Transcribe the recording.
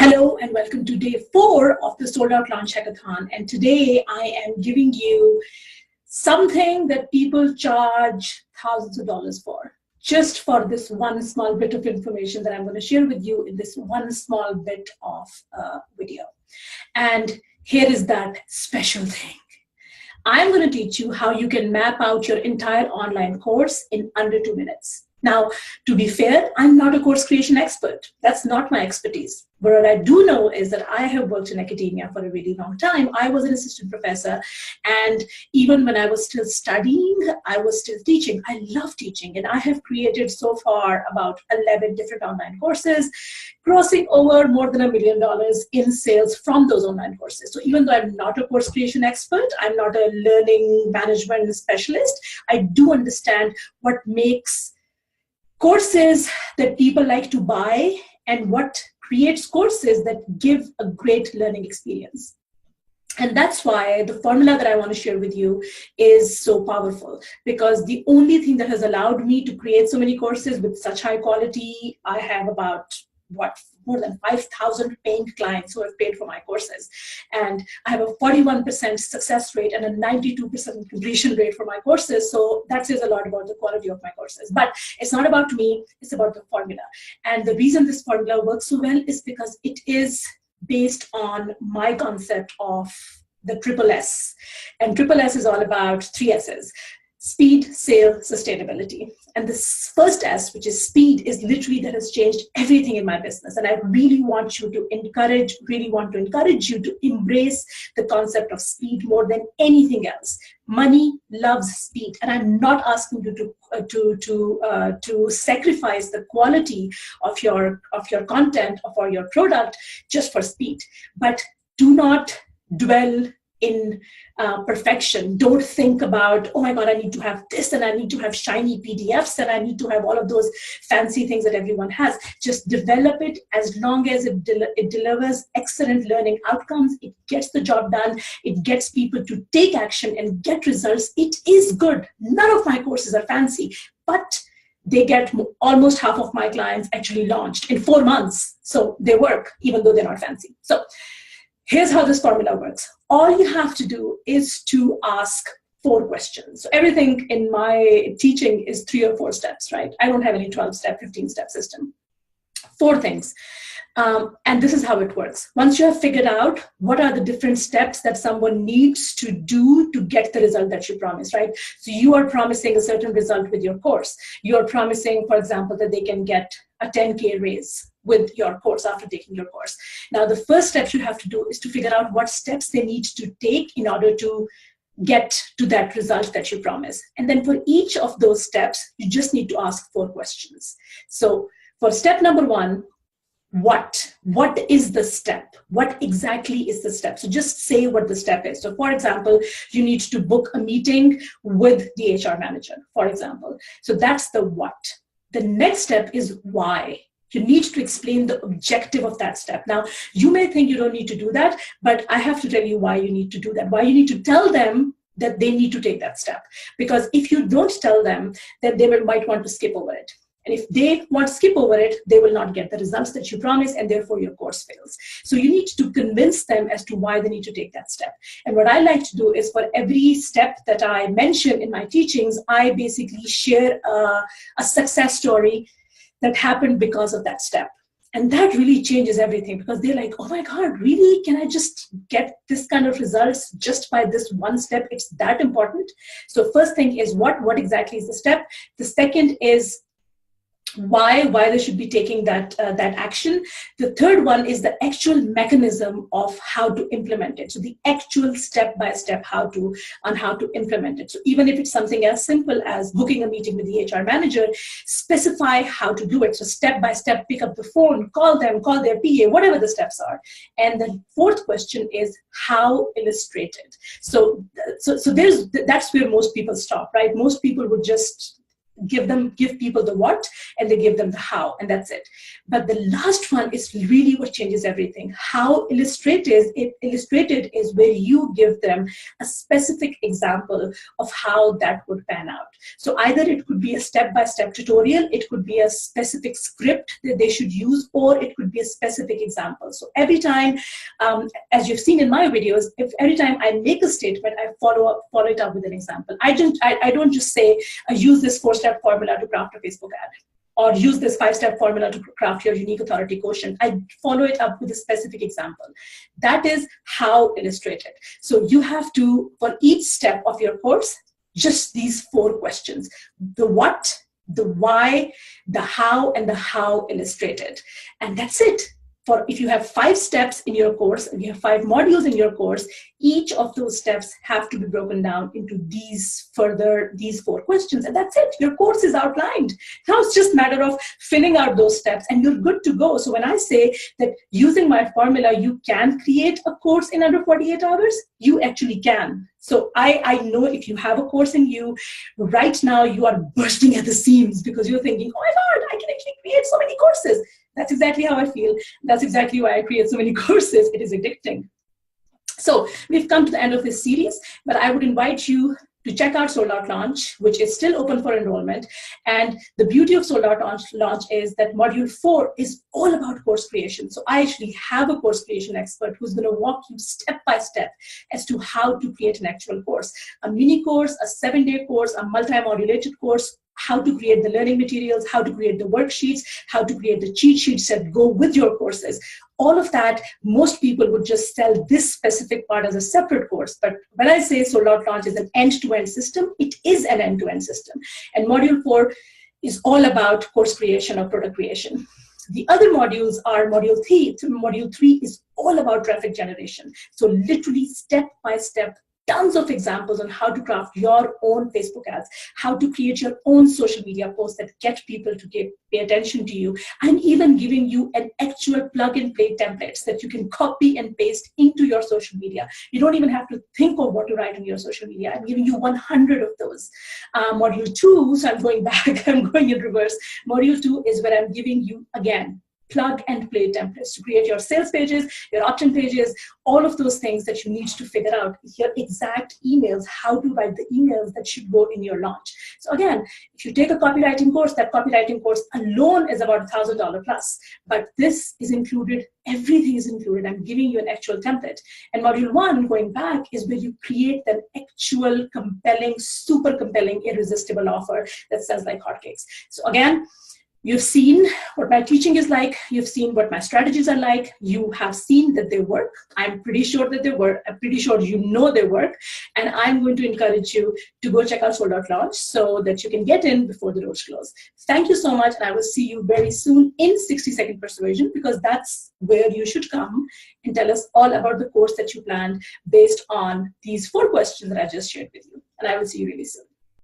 Hello and welcome to day 4 of the Sold Out Launch Hackathon. And today I am giving you something that people charge thousands of dollars for, just for this one small bit of information that I'm going to share with you in this one small bit of video. And here is that special thing. I'm going to teach you how you can map out your entire online course in under 2 minutes. Now, to be fair, I'm not a course creation expert. That's not my expertise. But what I do know is that I have worked in academia for a really long time. I was an assistant professor, and even when I was still studying, I was still teaching. I love teaching, and I have created so far about 11 different online courses, crossing over more than $1 million in sales from those online courses. So even though I'm not a course creation expert, I'm not a learning management specialist, I do understand what makes courses that people like to buy and what creates courses that give a great learning experience. And that's why the formula that I want to share with you is so powerful, because the only thing that has allowed me to create so many courses with such high quality, I have about more than 5,000 paying clients who have paid for my courses. And I have a 41% success rate and a 92% completion rate for my courses. So that says a lot about the quality of my courses. But it's not about me, it's about the formula. And the reason this formula works so well is because it is based on my concept of the triple S. And triple S is all about 3 S's. Speed, sale, sustainability. And this first S, which is speed, is literally that has changed everything in my business. And I really want to encourage you to embrace the concept of speed more than anything else. Money loves speed. And I'm not asking you to sacrifice the quality of your content or for your product just for speed. But do not dwell in perfection. Don't think about, oh my God, I need to have this and I need to have shiny PDFs and I need to have all of those fancy things that everyone has. Just develop it as long as it delivers excellent learning outcomes. It gets the job done. It gets people to take action and get results. It is good. None of my courses are fancy, but they get almost half of my clients actually launched in 4 months. So they work, even though they're not fancy. So here's how this formula works. All you have to do is to ask 4 questions. So everything in my teaching is 3 or 4 steps, right? I don't have any 12-step, 15-step system. 4 things. And this is how it works. Once you have figured out what are the different steps that someone needs to do to get the result that you promise, right? So you are promising a certain result with your course. You are promising, for example, that they can get a 10K raise with your course after taking your course. Now, the first step you have to do is to figure out what steps they need to take in order to get to that result that you promise. And then for each of those steps, you just need to ask 4 questions. So for step number 1, what is the step? What exactly is the step? So just say what the step is. So for example, you need to book a meeting with the HR manager, for example. So that's the what. The next step is why. You need to explain the objective of that step. Now, you may think you don't need to do that, but I have to tell you why you need to do that, why you need to tell them that they need to take that step. Because if you don't tell them, then they might want to skip over it. And if they want to skip over it, they will not get the results that you promise, and therefore your course fails. So you need to convince them as to why they need to take that step. And what I like to do is for every step that I mention in my teachings, I basically share a success story that happened because of that step. And that really changes everything, because they're like, oh my God, really? Can I just get this kind of results just by this one step? It's that important. So first thing is what exactly is the step? The second is why they should be taking that action. The third one is the actual mechanism of how to implement it. So the actual step-by-step how to implement it. So even if it's something as simple as booking a meeting with the HR manager, specify how to do it. So step-by-step, pick up the phone, call them, call their PA, whatever the steps are. And the fourth question is how illustrated. So that's where most people stop, right? Most people would just give people the what, and they give them the how, and that's it. But the last one is really what changes everything. How illustrated is where you give them a specific example of how that would pan out. So either it could be a step-by-step tutorial, it could be a specific script that they should use, or it could be a specific example. So every time, as you've seen in my videos, if every time I make a statement, I follow it up with an example. I don't just say, use this 4-step formula to craft a Facebook ad, or use this 5-step formula to craft your unique authority quotient. I follow it up with a specific example. That is how illustrated. So you have to, for each step of your course, just these 4 questions: the what, the why, the how, and the how illustrated. And that's it. For if you have 5 steps in your course, and you have 5 modules in your course, each of those steps have to be broken down into these 4 questions, and that's it. Your course is outlined. Now it's just a matter of filling out those steps, and you're good to go. So when I say that using my formula, you can create a course in under 48 hours, you actually can. So I know if you have a course in you, right now you are bursting at the seams because you're thinking, oh my God, I can actually create so many courses. That's exactly how I feel. That's exactly why I create so many courses. It is addicting. So we've come to the end of this series, but I would invite you to check out Sold Out Launch, which is still open for enrollment. And the beauty of Sold Out Launch is that Module 4 is all about course creation. So I actually have a course creation expert who's going to walk you step by step as to how to create an actual course. A mini course, a 7-day course, a multi-modulated course, how to create the learning materials, how to create the worksheets, how to create the cheat sheets that go with your courses. All of that, most people would just sell this specific part as a separate course. But when I say Sold Out Launch is an end-to-end system, it is an end-to-end system. And Module 4 is all about course creation or product creation. The other modules are Module 3. Module 3 is all about traffic generation. So literally step by step, tons of examples on how to craft your own Facebook ads, how to create your own social media posts that get people to pay attention to you. I'm even giving you an actual plug-and-play templates that you can copy and paste into your social media. You don't even have to think of what to write on your social media. I'm giving you 100 of those. Module 2, so I'm going back, I'm going in reverse. Module 2 is where I'm giving you, again, plug and play templates to create your sales pages, your opt-in pages, all of those things that you need to figure out, your exact emails, how to write the emails that should go in your launch. So again, if you take a copywriting course, that copywriting course alone is about $1,000 plus, but this is included, everything is included. I'm giving you an actual template. And Module 1, going back, is where you create an actual compelling, super compelling, irresistible offer that sells like hotcakes. So again, you've seen what my teaching is like. You've seen what my strategies are like. You have seen that they work. I'm pretty sure that they work. I'm pretty sure you know they work. And I'm going to encourage you to go check out Sold Out Launch so that you can get in before the doors close. Thank you so much. And I will see you very soon in 60-second persuasion, because that's where you should come and tell us all about the course that you planned based on these 4 questions that I just shared with you. And I will see you really soon.